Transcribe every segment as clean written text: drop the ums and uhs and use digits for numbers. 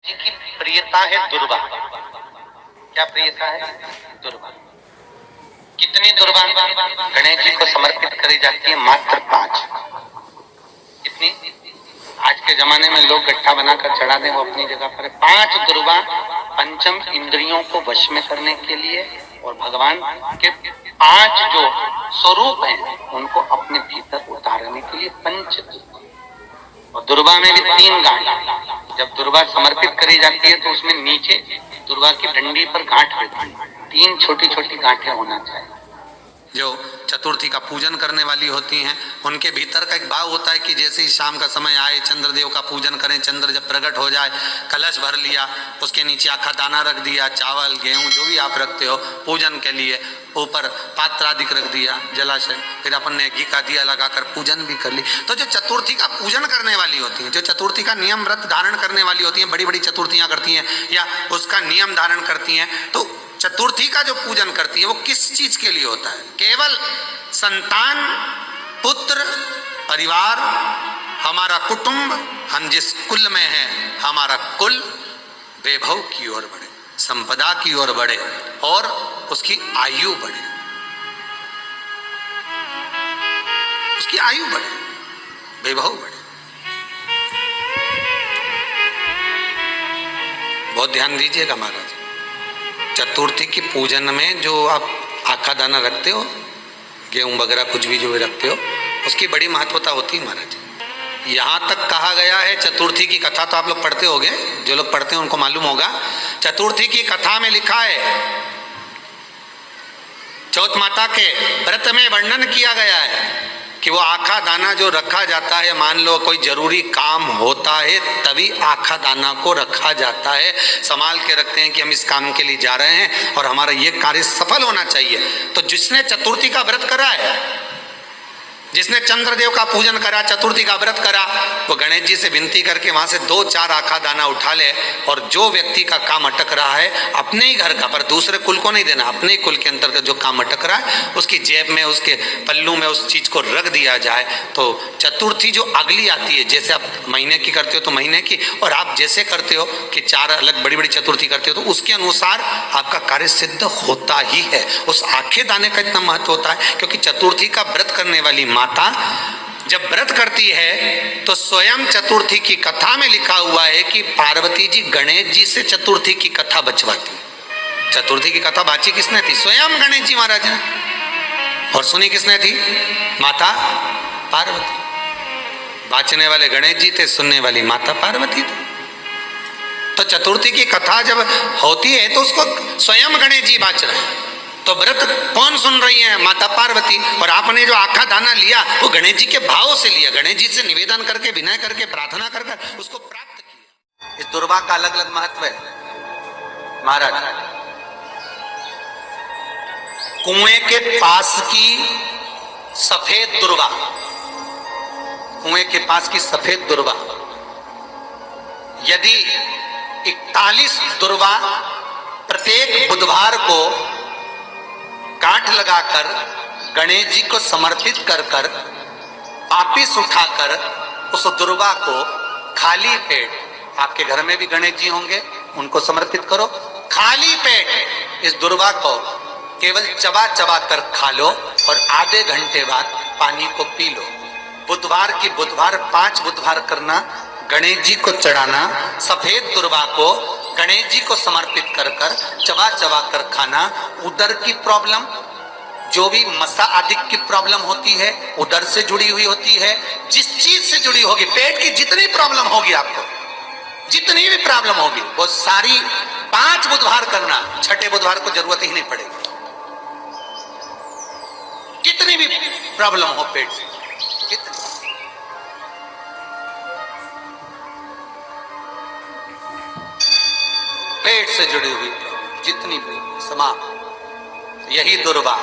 जी की प्रियता है दुर्वा। क्या प्रियता है? दुर्वा। कितनी दुर्वा गणेश जी को समर्पित करी जाती है? मात्र 5। कितनी? आज के जमाने में लोग गट्ठा बनाकर चढ़ा दें, वो अपनी जगह पर 5 दुर्वा पंचम इंद्रियों को वश में करने के लिए और भगवान के 5 जो स्वरूप हैं उनको अपने भीतर उतारने के लिए पंच दुर्वा। और दुर्वा में भी 3 गांठ। जब दुर्वा समर्पित करी जाती है तो उसमें नीचे दुर्वा की डंडी पर गांठ रहती है, 3 छोटी छोटी गांठें होना चाहिए। जो चतुर्थी का पूजन करने वाली होती हैं उनके भीतर का एक भाव होता है कि जैसे ही शाम का समय आए चंद्रदेव का पूजन करें, चंद्र जब प्रकट हो जाए कलश भर लिया, उसके नीचे आखा दाना रख दिया, चावल गेहूं जो भी आप रखते हो पूजन के लिए, ऊपर पात्र आदि रख दिया जलाशय, फिर अपन ने घी का दिया लगाकर पूजन भी कर ली। तो जो चतुर्थी का पूजन करने वाली होती हैं, जो चतुर्थी का नियम व्रत धारण करने वाली होती हैं, बड़ी बड़ी चतुर्थियां करती हैं या उसका नियम धारण करती हैं, तो चतुर्थी का जो पूजन करती है वो किस चीज के लिए होता है? केवल संतान, पुत्र, परिवार, हमारा कुटुंब, हम जिस कुल में हैं हमारा कुल वैभव की ओर बढ़े, संपदा की ओर बढ़े और उसकी आयु बढ़े, उसकी आयु बढ़े, वैभव बढ़े। बहुत ध्यान दीजिएगा महाराज, चतुर्थी की पूजन में जो आप आखा दाना रखते हो, गेहूं वगैरह कुछ भी जो भी रखते हो, उसकी बड़ी महत्वता होती है महाराज। यहाँ तक कहा गया है, चतुर्थी की कथा तो आप लोग पढ़ते होंगे, जो लोग पढ़ते हैं उनको मालूम होगा। चतुर्थी की कथा में लिखा है, चौथ माता के व्रत में वर्णन किया गया है कि वो आखा दाना जो रखा जाता है, मान लो कोई जरूरी काम होता है तभी आखा दाना को रखा जाता है, संभाल के रखते हैं कि हम इस काम के लिए जा रहे हैं और हमारा ये कार्य सफल होना चाहिए। तो जिसने चतुर्थी का व्रत करा है, जिसने चंद्रदेव का पूजन करा, चतुर्थी का व्रत करा, वो गणेश जी से विनती करके वहां से 2-4 आखा दाना उठा ले और जो व्यक्ति का काम अटक रहा है अपने ही घर का, पर दूसरे कुल को नहीं देना, अपने ही कुल के अंतर्गत जो काम अटक रहा है उसकी जेब में, उसके पल्लू में उस चीज को रख दिया जाए। तो चतुर्थी जो अगली आती है, जैसे आप महीने की करते हो तो महीने की, और आप जैसे करते हो कि 4 अलग बड़ी बड़ी चतुर्थी करते हो तो उसके अनुसार आपका कार्य सिद्ध होता ही है। उस आखे दाने का इतना महत्व होता है क्योंकि चतुर्थी का व्रत करने वाली माता जब व्रत करती है तो स्वयं चतुर्थी की कथा में लिखा हुआ है कि पार्वती जी गणेश जी से चतुर्थी की कथा बचवाती। चतुर्थी की कथा बाची किसने थी? स्वयं गणेश जी महाराज ने। और सुनी किसने थी? माता पार्वती। बाचने वाले गणेश जी थे, सुनने वाली माता पार्वती थी। तो चतुर्थी की कथा जब होती है तो उसको स्वयं गणेश जी बाच रहे हैं, तो व्रत कौन सुन रही है? माता पार्वती। और आपने जो आखा दाना लिया वो गणेश जी के भाव से लिया, गणेश जी से निवेदन करके, विनय करके, प्रार्थना करके उसको प्राप्त किया। इस दुर्वा का अलग अलग महत्व है महाराज। कुएं के पास की सफेद दुर्वा, कुएं के पास की सफेद दुर्वा, यदि 41 दुर्वा प्रत्येक बुधवार को गांठ लगाकर गणेश जी को समर्पित कर कर वापिस उठाकर उस दुर्वा को खाली पेट, आपके घर में भी गणेश जी होंगे, उनको समर्पित करो, खाली पेट इस दुर्वा को केवल चबा चबा कर खा लो और आधे घंटे बाद पानी को पी लो। बुधवार की बुधवार 5 बुधवार करना, गणेश जी को चढ़ाना, सफेद दुर्वा को गणेश जी को समर्पित कर कर चबा चबा कर खाना। उदर की प्रॉब्लम, जो भी मसा आदि की प्रॉब्लम होती है उदर से जुड़ी हुई होती है, जिस चीज से जुड़ी होगी, पेट की जितनी प्रॉब्लम होगी, आपको जितनी भी प्रॉब्लम होगी वो सारी 5 बुधवार करना, 6ठे बुधवार को जरूरत ही नहीं पड़ेगी। कितनी भी प्रॉब्लम हो पेट से, कितनी पेट से जुड़ी हुई जितनी भी समाप्त, यही दुर्वा।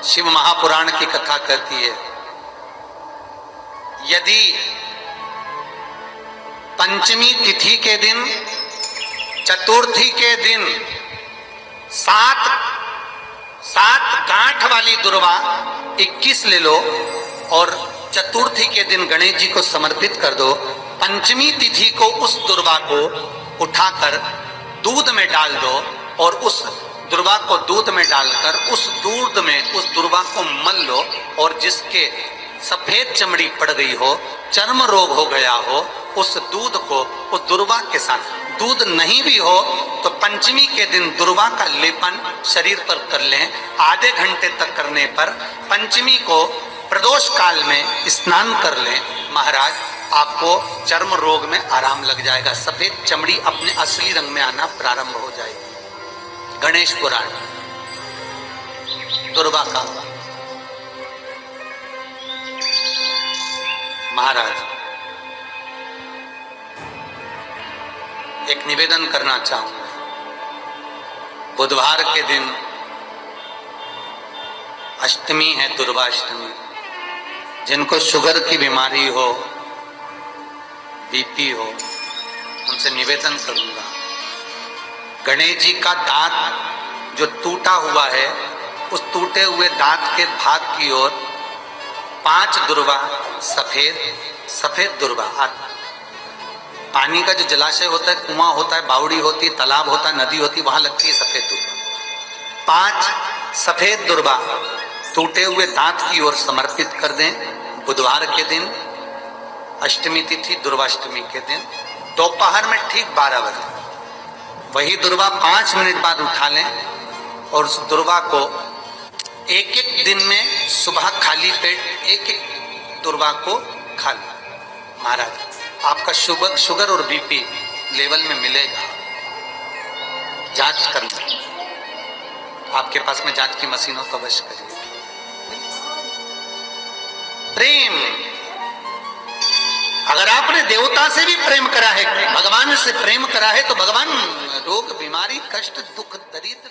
शिव महापुराण की कथा कहती है, यदि पंचमी तिथि के दिन, चतुर्थी के दिन 7 गांठ वाली दुर्वा 21 ले लो और चतुर्थी के दिन गणेश जी को समर्पित कर दो। पंचमी तिथि को उस दुर्वा को उठाकर दूध में डाल दो और उस दुर्वा को दूध में डालकर उस दूध में उस दुर्वा को मल लो, और जिसके सफेद चमड़ी पड़ गई हो, चर्म रोग हो गया हो, उस दूध को उस दुर्वा के साथ, दूध नहीं भी हो तो पंचमी के दिन दुर्वा का लेपन शरीर पर कर लें। आधे घंटे तक करने पर पंचमी को प्रदोष काल में स्नान कर लें। महाराज, आपको चर्म रोग में आराम लग जाएगा, सफेद चमड़ी अपने असली रंग में आना प्रारंभ हो जाएगी। गणेश पुराण दुर्वा का। महाराज, एक निवेदन करना चाहूंगा। बुधवार के दिन अष्टमी है, दुर्वाष्टमी। जिनको शुगर की बीमारी हो, बीपी हो, उनसे निवेदन करूंगा, गणेश जी का दांत जो टूटा हुआ है, उस टूटे हुए दांत के भाग की ओर 5 दुर्वा सफेद दुर्वा, पानी का जो जलाशय होता है, कुआं होता है, बावड़ी होती है, तालाब होता है, नदी होती है, वहां लगती है सफेद दुर्वा। 5 सफेद दुर्वा टूटे हुए दांत की ओर समर्पित कर दें। बुधवार के दिन अष्टमी तिथि, दुर्वाष्टमी के दिन दोपहर में ठीक 12 बजे वही दुर्वा 5 मिनट बाद उठा लें और उस दुर्वा को एक दिन में सुबह खाली पेट एक दुर्वा को खा लें। महाराज, आपका शुगर और बीपी लेवल में मिलेगा। जांच कर लें, आपके पास में जांच की मशीन हो तो अवश्य करिए। प्रेम, अगर आपने देवता से भी प्रेम करा है, भगवान से प्रेम करा है, तो भगवान रोग, बीमारी, कष्ट, दुख, दरिद्र